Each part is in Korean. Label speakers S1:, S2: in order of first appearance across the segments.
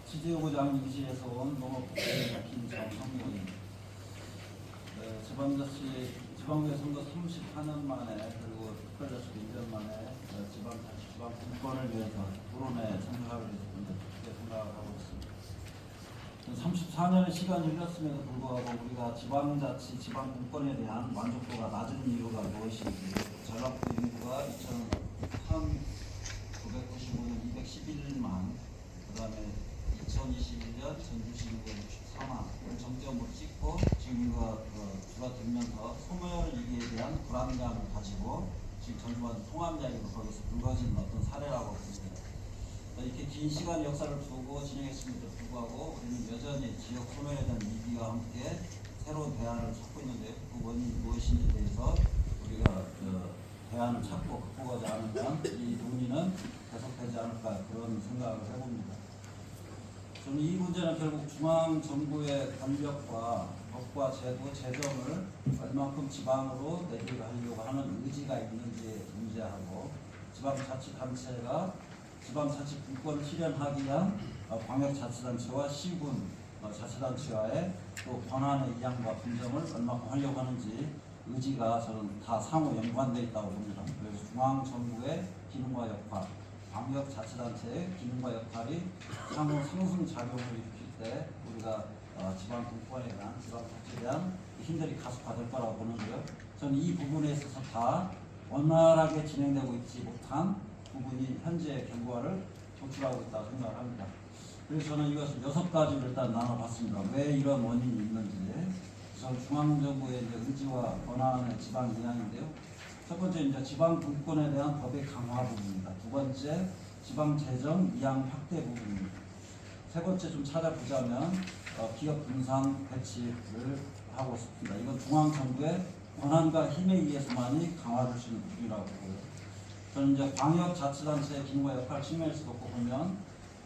S1: 지지구장 임시에서 온 농업부의 김정성군입니다. 지방구의 선거 34년 만에 그리고 특별자치 1년 만에 지방 분권을 위해서 토론에 참석하게 됐습니다. 그렇게 생각하고 있습니다. 34년의 시간이 흘렀음에도 불구하고 우리가 지방자치, 지방 분권에 대한 만족도가 낮은 이유가 무엇인지, 전라북도 인구가 1995년 211만, 그 다음에 2021년 전주시 인구가 64만 정점으로 찍고 지금 인구가 줄어들면서 소멸위기에 대한 불안감을 가지고 지금 전두환 통합이야기로 거기서 불거진 어떤 사례라고 봅니다. 이렇게 긴 시간 역사를 두고 진행했음에도 불구하고 우리는 여전히 지역 소멸에 대한 위기와 함께 새로운 대안을 찾고 있는데 그 원인이 무엇인지에 대해서 우리가 대안을 찾고 극복하지 않으면 이 논의는 계속되지 않을까 그런 생각을 해봅니다. 저는 이 문제는 결국 중앙정부의 권력과 법과 제도, 재정을 얼마큼 지방으로 내려가려고 하는 의지가 있는지 문제하고, 지방자치단체가 지방자치 분권을 실현하기 위한 광역자치단체와 시군 자치단체와의 또 권한의 이양과 분정을 얼마큼 하려고 하는지 의지가 저는 다 상호 연관되어 있다고 봅니다. 그래서 중앙정부의 기능과 역할, 광역자치단체의 기능과 역할이 상호 상승작용을 일으킬 때 우리가 지방 분권에 대한, 지방자치에 대한 힘들이 가속화될 거라고 보는데요. 저는 이 부분에 있어서 다 원활하게 진행되고 있지 못한 부분이 현재 결과를 도출하고 있다고 생각을 합니다. 그래서 저는 이것을 6가지로 일단 나눠봤습니다. 왜 이런 원인이 있는지. 저는 중앙정부의 의지와 권한의 지방 이양인데요. 첫 번째 이제 지방 분권에 대한 법의 강화 부분입니다. 두 번째 지방 재정 이양 확대 부분입니다. 세 번째 좀 찾아보자면 기업 분산 배치를 하고 있습니다. 이건 중앙정부의 권한과 힘에 의해서만이 강화될 수 있는 부분이라고 보고요. 저는 이제 광역자치단체의 기능과 역할 측면에서 놓고 보면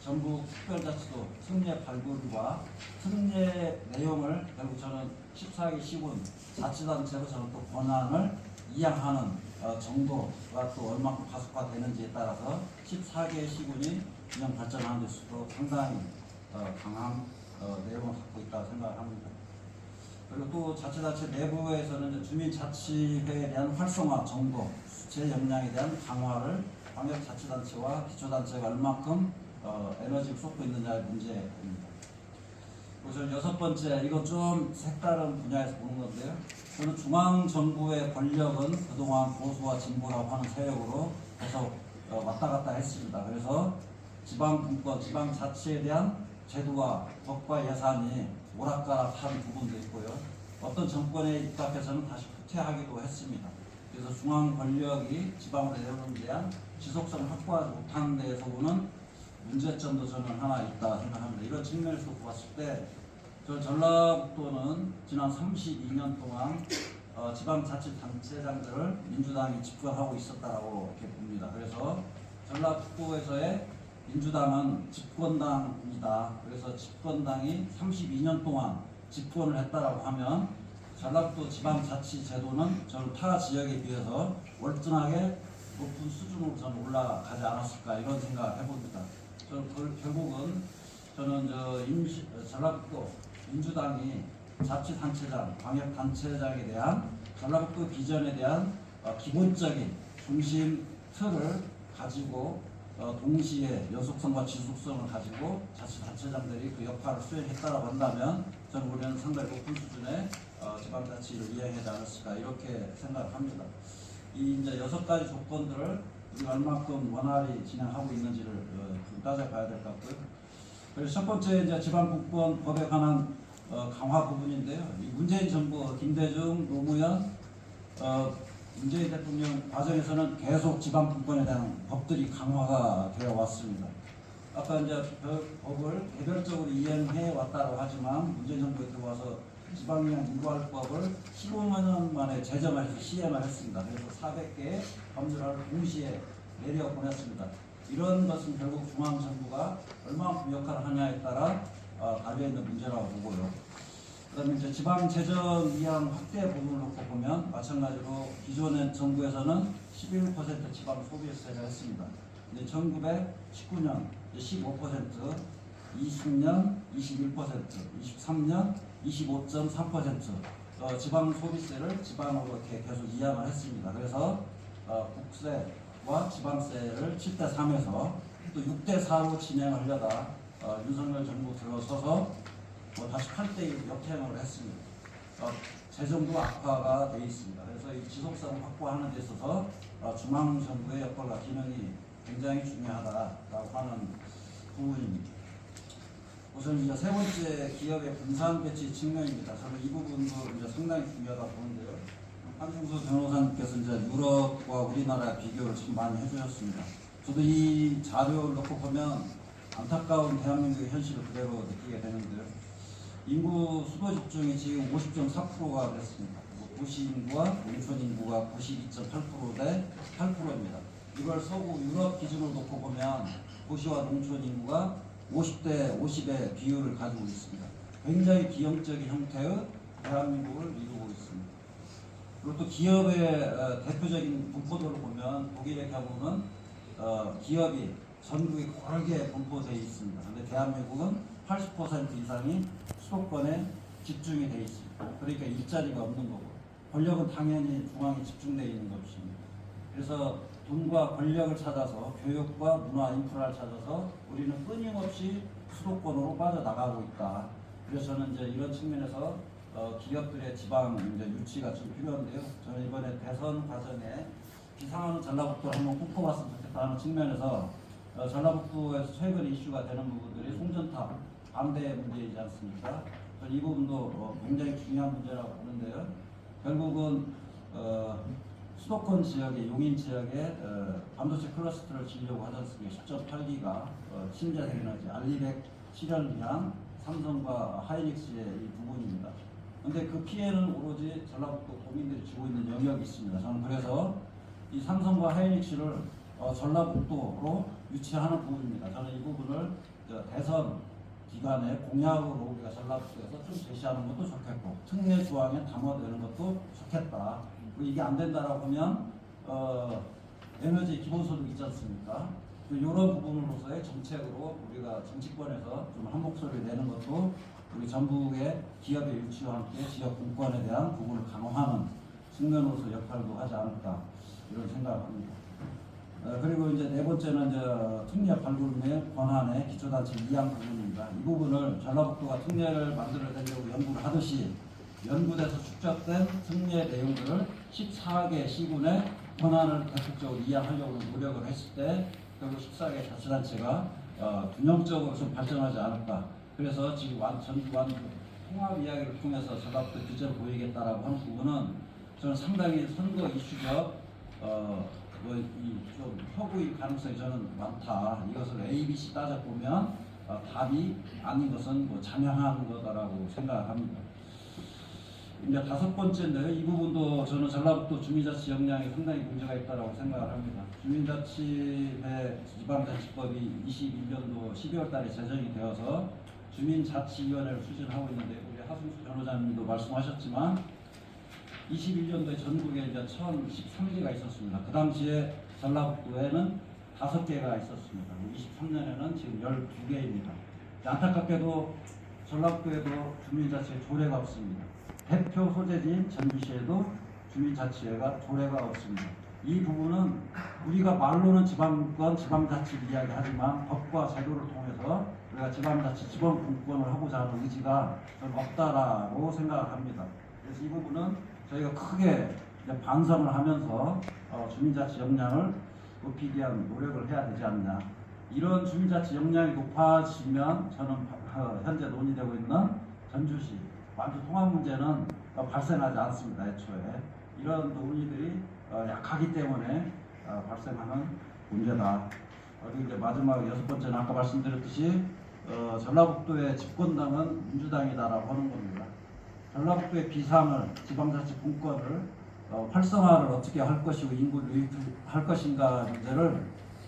S1: 전국 특별자치도 특례 발굴과 특례 내용을 결국 저는 14개 시군 자치단체로 저는 또 권한을 이양하는 정도가 또 얼마큼 가속화되는지에 따라서 14개 시군이 그냥 발전하는 데서도 상당히 강한 내용을 갖고 있다고 생각합니다. 그리고 또 자치단체 내부에서는 주민자치회에 대한 활성화 정도, 제 역량에 대한 강화를 광역자치단체와 기초단체가 얼마큼 에너지를 쏟고 있느냐의 문제입니다. 그리고 저는 6번째, 이건 좀 색다른 분야에서 보는 건데요. 저는 중앙정부의 권력은 그동안 보수와 진보라고 하는 세력으로 계속 왔다 갔다 했습니다. 그래서 지방분권, 지방자치에 대한 제도와 법과 예산이 오락가락한 부분도 있고요. 어떤 정권에 입각해서는 다시 후퇴하기도 했습니다. 그래서 중앙 권력이 지방으로 내려오는 데 대한 지속성을 확보하지 못하는 데에서 오는 문제점도 저는 하나 있다 생각합니다. 이런 측면에서 봤을 때 전라북도는 지난 32년 동안 지방자치단체장들을 민주당이 집권하고 있었다고 이렇게 봅니다. 그래서 전라북도에서의 민주당은 집권당이다. 그래서 집권당이 32년 동안 집권을 했다라고 하면 전라북도 지방자치제도는 저는 타 지역에 비해서 월등하게 높은 수준으로 저는 올라가지 않았을까 이런 생각을 해봅니다. 저는 결국은 저는 전라북도 민주당이 자치단체장, 광역단체장에 대한 전라북도 비전에 대한 기본적인 중심 틀을 가지고 동시에 연속성과 지속성을 가지고 자치단체장들이 그 역할을 수행했다고 한다면 저는 우리는 상당히 높은 수준의 지방자치를 이행하지 않았을까 이렇게 생각을 합니다. 이 이제 6가지 조건들을 우리가 얼마큼 원활히 진행하고 있는지를 좀 따져봐야 될 것 같고요. 그래서 첫 번째 이제 지방분권 법에 관한 강화 부분인데요. 이 문재인 정부 김대중, 노무현, 문재인 대통령 과정에서는 계속 지방분권에 대한 법들이 강화가 되어 왔습니다. 아까 이제 법을 개별적으로 이행해 왔다고 하지만 문재인 정부에 들어와서 지방령 일괄법을 15년 만에 제정을 해서 시행을 했습니다. 그래서 400개의 법률을 동시에 내려보냈습니다. 이런 것은 결국 중앙정부가 얼마만큼 역할을 하냐에 따라 달려있는 문제라고 보고요. 그 다음에 이제 지방재정 이양 확대 부분을 놓고 보면 마찬가지로 기존의 정부에서는 11% 지방 소비세를 했습니다. 근데 1919년 15%, 20년 21%, 23년 25.3%, 지방 소비세를 지방으로 이렇게 계속 이양을 했습니다. 그래서 국세와 지방세를 7대 3에서 또 6대 4로 진행하려다 윤석열 정부 들어서서 다시 8대 1 역행을 했습니다. 재정도 악화가 되어 있습니다. 그래서 이 지속성을 확보하는 데 있어서 중앙정부의 역할과 기능이 굉장히 중요하다라고 하는 부분입니다. 우선 이제 세 번째 기업의 분산 배치 측면입니다. 저는 이 부분도 이제 상당히 중요하다고 보는데요. 한중수 변호사님께서 이제 유럽과 우리나라의 비교를 참 많이 해주셨습니다. 저도 이 자료를 놓고 보면 안타까운 대한민국의 현실을 그대로 느끼게 되는데요. 인구 수도 집중이 지금 50.4%가 됐습니다. 도시 인구와 농촌 인구가 92.8% 대 8%입니다. 이걸 서구 유럽 기준으로 놓고 보면 도시와 농촌 인구가 50대 50의 비율을 가지고 있습니다. 굉장히 기형적인 형태의 대한민국을 이루고 있습니다. 그리고 또 기업의 대표적인 분포도를 보면 독일의 경우는 기업이 전국에 고르게 분포되어 있습니다. 그런데 대한민국은 80% 이상이 수도권에 집중이 되어 있습니다. 그러니까 일자리가 없는 거고 권력은 당연히 중앙에 집중되어 있는 것입니다. 그래서 돈과 권력을 찾아서 교육과 문화 인프라를 찾아서 우리는 끊임없이 수도권으로 빠져나가고 있다. 그래서 저는 이제 이런 측면에서 기업들의 지방 이제 유치가 좀 필요한데요. 저는 이번에 대선 과정에 비상하는 전라북도를 한번 꿈꿔봤으면 좋겠다는 측면에서 전라북도에서 최근 이슈가 되는 부분들이 송전탑 반대 문제이지 않습니까? 저는 이 부분도 굉장히 중요한 문제라고 보는데요. 결국은 수도권 지역의 용인 지역에 반도체 클러스터를 지으려고 하지 않습니까? 10.8기가 신재생 에너지 알리백 실현을 위한 삼성과 하이닉스의 이 부분입니다. 그런데 그 피해는 오로지 전라북도 도민들이 지고 있는 영역이 있습니다. 저는 그래서 이 삼성과 하이닉스를 전라북도로 유치하는 부분입니다. 저는 이 부분을 대선 기간에 공약으로 우리가 전라북도에서 좀 제시하는 것도 좋겠고 특례 조항에 담아되는 것도 좋겠다. 이게 안 된다라고 하면 에너지 기본소득 있지 않습니까? 이런 부분으로서의 정책으로 우리가 정치권에서 좀 한 목소리를 내는 것도 우리 전북의 기업의 유치와 함께 지역 분권에 대한 부분을 강화하는 측면으로서 역할도 하지 않을까 이런 생각을 합니다. 그리고 이제 네 번째는 이제 특례 발굴의 권한의 기초단체 이양 부분입니다. 이 부분을 전라북도가 특례를 만들어내려고 연구를 하듯이 연구돼서 축적된 특례 내용들을 14개 시군의 권한을 대폭적으로 이양하려고 노력을 했을 때 결국 14개 자치단체가 균형적으로 좀 발전하지 않을까. 그래서 지금 전국 통합 이야기를 통해서 전라북도 비전을 보이겠다라고 하는 부분은 저는 상당히 선거 이슈적 좀 허구의 가능성이 저는 많다. 이것을 A, B, C 따져보면 답이 아닌 것은 자명한 거다라고 생각합니다. 이제 다섯 번째인데요. 이 부분도 저는 전라북도 주민자치 역량에 상당히 문제가 있다고 생각을 합니다. 주민자치의 지방자치법이 21년도 12월 달에 제정이 되어서 주민자치위원회를 추진하고 있는데 우리 하승수 변호사님도 말씀하셨지만 21년도에 전국에 이제 1013개가 있었습니다. 그 당시에 전라북도에는 5개가 있었습니다. 23년에는 지금 12개입니다. 안타깝게도 전라북도에도 주민자치회 조례가 없습니다. 대표 소재지인 전주시에도 주민자치회가 조례가 없습니다. 이 부분은 우리가 말로는 지방권, 지방자치를 이야기하지만 법과 제도를 통해서 우리가 지방자치, 지방분권을 하고자 하는 의지가 저는 없다라고 생각을 합니다. 그래서 이 부분은 저희가 크게 반성을 하면서 주민자치 역량을 높이기 위한 노력을 해야 되지 않나. 이런 주민자치 역량이 높아지면 저는 현재 논의되고 있는 전주시 완주 통합 문제는 발생하지 않습니다. 애초에 이런 논의들이 약하기 때문에 발생하는 문제다. 그리고 이제 마지막 여섯 번째는 아까 말씀드렸듯이 전라북도의 집권당은 민주당이다라고 하는 겁니다. 전라북도의 비상을 지방자치 분권을 활성화를 어떻게 할 것이고 인구를 유입할 것인가 문제를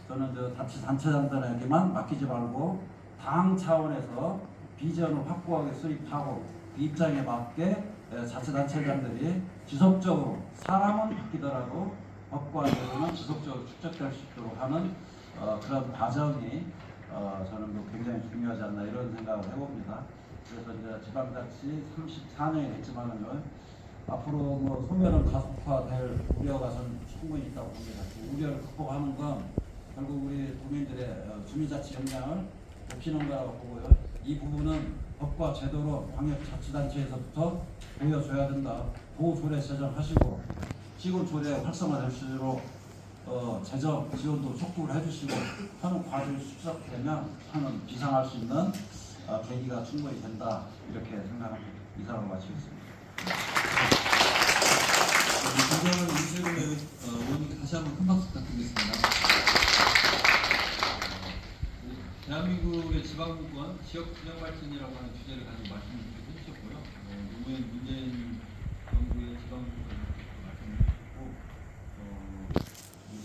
S1: 저는 자치단체장들에게만 맡기지 말고 당 차원에서 비전을 확고하게 수립하고 그 입장에 맞게 자치단체장들이 지속적으로 사람은 바뀌더라도 법과 제도는 지속적으로 축적될 수 있도록 하는 그런 과정이 저는 굉장히 중요하지 않나 이런
S2: 생각을 해봅니다. 그래서 이제 지방자치 34년이 됐지만은 앞으로 뭐 소멸은 가속화될 우려가 저는 충분히 있다고 봅니다. 그 우려를 극복하는 건 결국 우리 국민들의 주민자치 역량을 높이는 거라고 보고요. 이 부분은 법과 제도로 광역자치단체에서부터 보여줘야 된다. 보호조례 제정하시고 시군조례 활성화될 수 있도록 재정 지원도 촉구를 해주시고 하는 과정이 축적되면 하는 비상할 수 있는 계기가 충분히 된다 이렇게 생각합니다. 이상으로 마치겠습니다.
S3: 진정한 이세훈 의원님께 다시 한번 큰 박수 부탁드리겠습니다. 대한민국의 지방분권, 지역균형 발전이라고 하는 주제를 가지고 말씀을 해주셨고요. 노무현 문재인 정부의 지방분권 말씀을 해주셨고,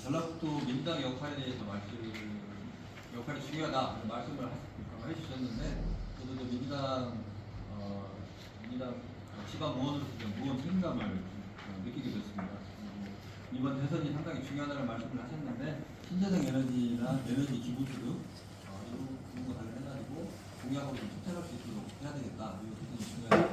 S3: 전라북도 민당 역할에 대해서 역할이 중요하다 말씀을 해주셨는데, 저도 민당 지방 의원으로서 무언 책임감을 느끼게 됐습니다. 이번 대선이 상당히 중요하다는 말씀을 하셨는데, 신재생 에너지나 에너지 기본소득 이런 거 관련해가지고 공약으로 좀 촉진할 수 있도록 해야 되겠다. 이거 굉장히 중요하다.